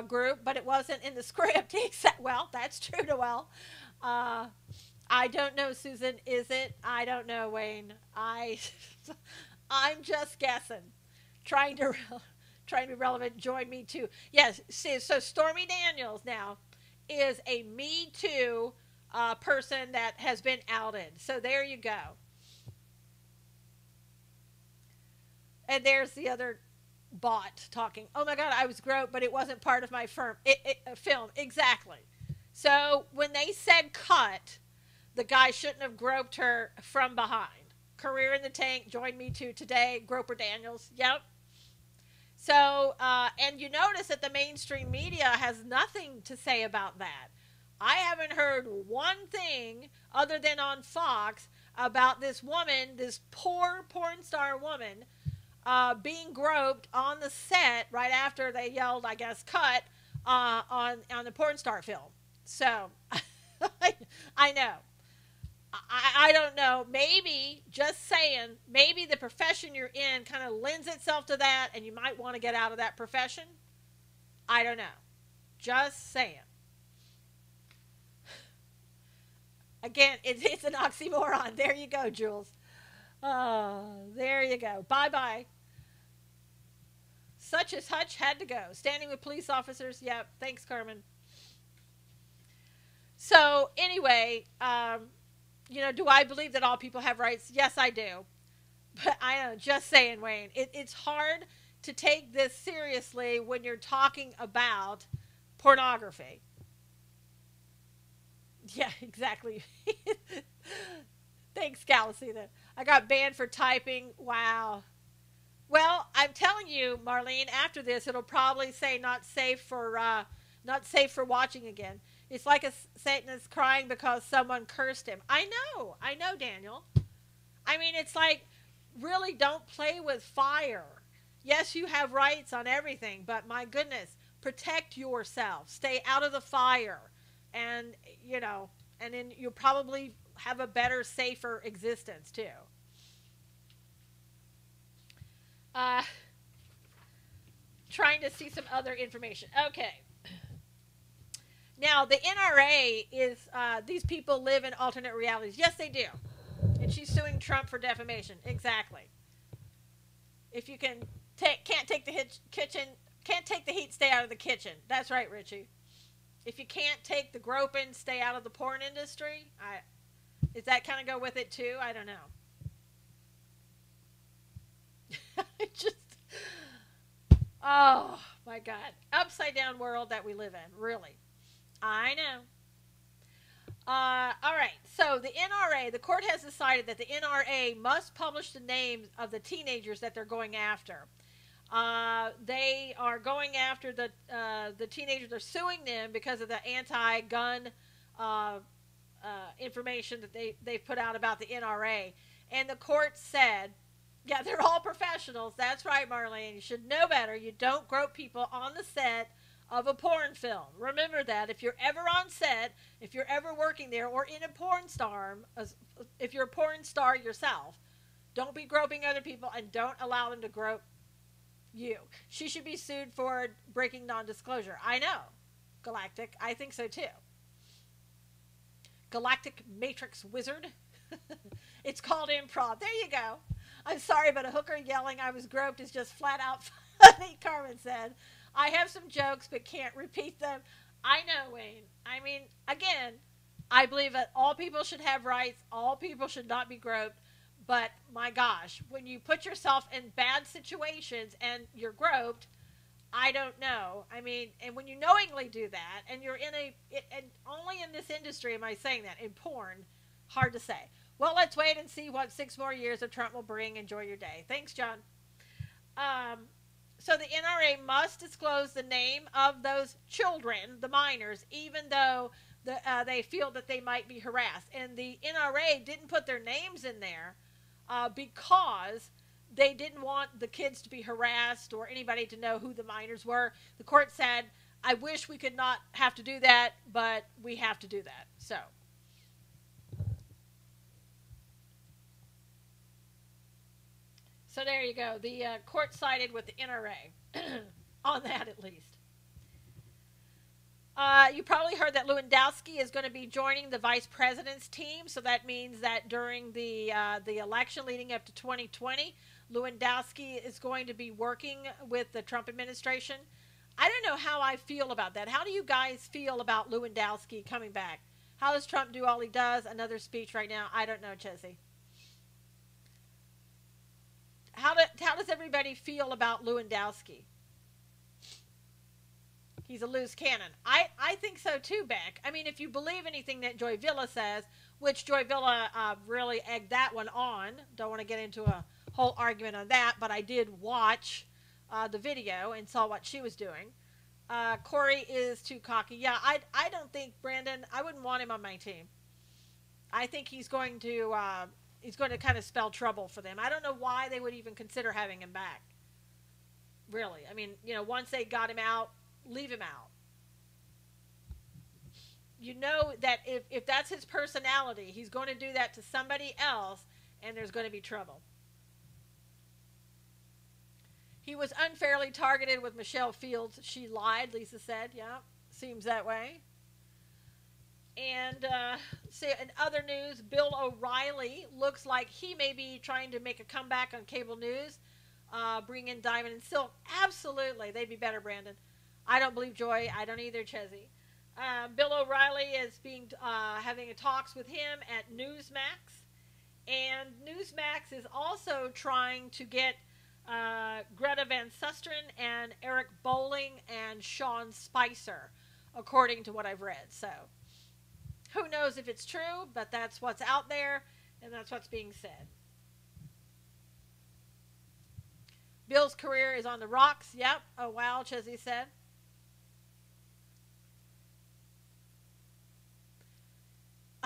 group, but it wasn't in the script. Well, that's true, Noel. I don't know, Susan. Is it? I don't know, Wayne. I'm just guessing, trying to be relevant. Join Me Too. Yes. So Stormy Daniels now is a Me Too person that has been outed. So there you go. And there's the other bot talking. Oh my God, I was groped, but it wasn't part of my film. Exactly. So when they said cut, the guy shouldn't have groped her from behind. Career in the tank, join Me Too today. Groper Daniels. Yep. So, and you notice that the mainstream media has nothing to say about that. I haven't heard one thing other than on Fox about this woman, this poor porn star woman, being groped on the set right after they yelled, I guess, cut on the porn star film. So, I know. I don't know. Maybe, just saying, maybe the profession you're in kind of lends itself to that and you might want to get out of that profession. I don't know. Just saying. Again, it's an oxymoron. There you go, Jules. Oh, there you go. Bye-bye. Such as Hutch had to go. Standing with police officers. Yep. Thanks, Carmen. So, anyway, do I believe that all people have rights? Yes, I do. But I know, just saying, Wayne, it's hard to take this seriously when you're talking about pornography. Yeah, exactly. Thanks, Galaxy. I got banned for typing. Wow. Well, I'm telling you, Marlene, after this, it'll probably say not safe for watching again. It's like a Satanist crying because someone cursed him. I know, Daniel. I mean, it's like, really don't play with fire. Yes, you have rights on everything, but my goodness, protect yourself. Stay out of the fire. And, and then you'll probably have a better, safer existence, too. Trying to see some other information. Okay. Now, the NRA is, these people live in alternate realities. Yes, they do. And she's suing Trump for defamation. Exactly. If you can't take the heat, stay out of the kitchen. That's right, Richie. If you can't take the groping, stay out of the porn industry. Does that kind of go with it too? I don't know. Oh my God, upside down world that we live in. Really, I know. All right. So the NRA, the court has decided that the NRA must publish the names of the teenagers that they're going after. They are going after the teenagers. They're suing them because of the anti-gun information that they've put out about the NRA. And the court said, yeah, they're all professionals. That's right, Marlene. You should know better. You don't grope people on the set of a porn film. Remember that. If you're ever on set, if you're ever working there, or in a porn star, if you're a porn star yourself, don't be groping other people and don't allow them to grope You. She should be sued for breaking non-disclosure. I know. Galactic. I think so too. Galactic Matrix Wizard. It's called improv. There you go. I'm sorry, but a hooker yelling I was groped is just flat out funny, Carmen said. I have some jokes, but can't repeat them. I know, Wayne. I mean, again, I believe that all people should have rights. All people should not be groped. But my gosh, when you put yourself in bad situations and you're groped, I don't know. I mean, and when you knowingly do that, and you're in and only in this industry am I saying that, in porn, hard to say. Well, let's wait and see what 6 more years of Trump will bring. Enjoy your day. Thanks, John. So the NRA must disclose the name of those children, the minors, even though they feel that they might be harassed. And the NRA didn't put their names in there because they didn't want the kids to be harassed or anybody to know who the minors were. The court said, I wish we could not have to do that, but we have to do that. So there you go. The court sided with the NRA on that, at least. You probably heard that Lewandowski is going to be joining the vice president's team. So that means that during the election leading up to 2020, Lewandowski is going to be working with the Trump administration. I don't know how I feel about that. How do you guys feel about Lewandowski coming back? How does Trump do all he does? Another speech right now. I don't know, Chelsea. How does everybody feel about Lewandowski? He's a loose cannon. I think so too, Beck. I mean, if you believe anything that Joy Villa says, which Joy Villa really egged that one on. Don't want to get into a whole argument on that, but I did watch the video and saw what she was doing. Corey is too cocky. Yeah, I don't think, Brandon, I wouldn't want him on my team. I think he's going to kind of spell trouble for them. I don't know why they would even consider having him back. Really. I mean, once they got him out, leave him out. You know that if that's his personality, he's going to do that to somebody else, and there's going to be trouble. He was unfairly targeted with Michelle Fields. She lied, Lisa said. Yeah, seems that way. And in other news, Bill O'Reilly looks like he may be trying to make a comeback on cable news, bring in Diamond and Silk. Absolutely, they'd be better, Brandon. I don't believe Joy. I don't either, Chezzy. Bill O'Reilly is having talks with him at Newsmax, and Newsmax is also trying to get Greta Van Susteren and Eric Bolling and Sean Spicer, according to what I've read. So who knows if it's true, but that's what's out there, and that's what's being said. Bill's career is on the rocks. Yep. Oh, wow, Chezzy said.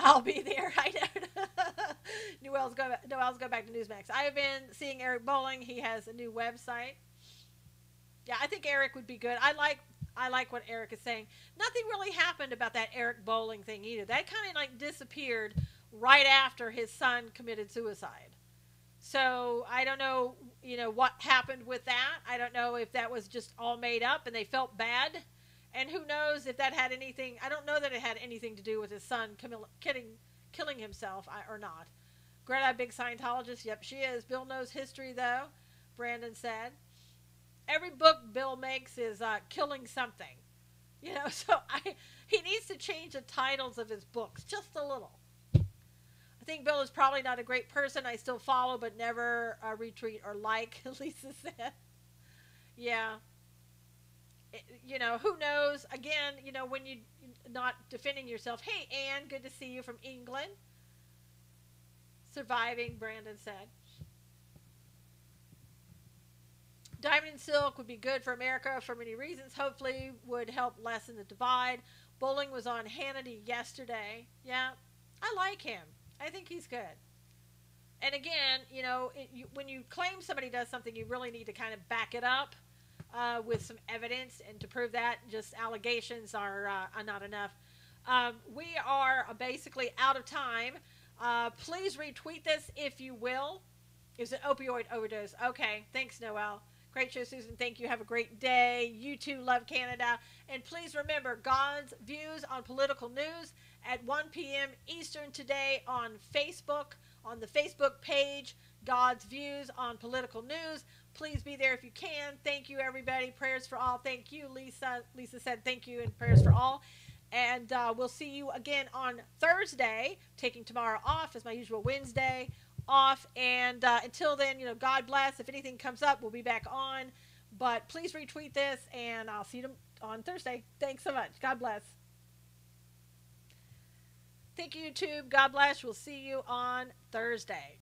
I'll be there. I know. Noel's go back to Newsmax. I have been seeing Eric Bolling. He has a new website. Yeah, I think Eric would be good. I like what Eric is saying. Nothing really happened about that Eric Bolling thing either. That kind of disappeared right after his son committed suicide. So I don't know, what happened with that. I don't know if that was just all made up and they felt bad. And who knows if that had anything. I don't know that it had anything to do with his son killing himself or not. Greta, big Scientologist. Yep, she is. Bill knows history, though, Brandon said. Every book Bill makes is killing something. So he needs to change the titles of his books just a little. I think Bill is probably not a great person. I still follow, but never retweet or like, Lisa said. Yeah. Who knows? Again, when you're not defending yourself. Hey, Anne, good to see you from England. Surviving, Brandon said. Diamond and Silk would be good for America for many reasons. Hopefully would help lessen the divide. Bowling was on Hannity yesterday. Yeah, I like him. I think he's good. And again, when you claim somebody does something, you really need to kind of back it up with some evidence. And to prove that, just allegations are not enough. We are basically out of time. Please retweet this if you will. Is it opioid overdose? Okay, thanks, Noel. Great show, Susan. Thank you. Have a great day. You too. Love Canada. And please remember God's views on political news at 1 p.m. Eastern today on Facebook, on the Facebook page, God's views on political news. Please be there if you can. Thank you, everybody. Prayers for all. Thank you, Lisa. Lisa said thank you and prayers for all. And we'll see you again on Thursday, taking tomorrow off as my usual Wednesday off. And until then, God bless. If anything comes up, we'll be back on. But please retweet this, and I'll see you on Thursday. Thanks so much. God bless. Thank you, YouTube. God bless. We'll see you on Thursday.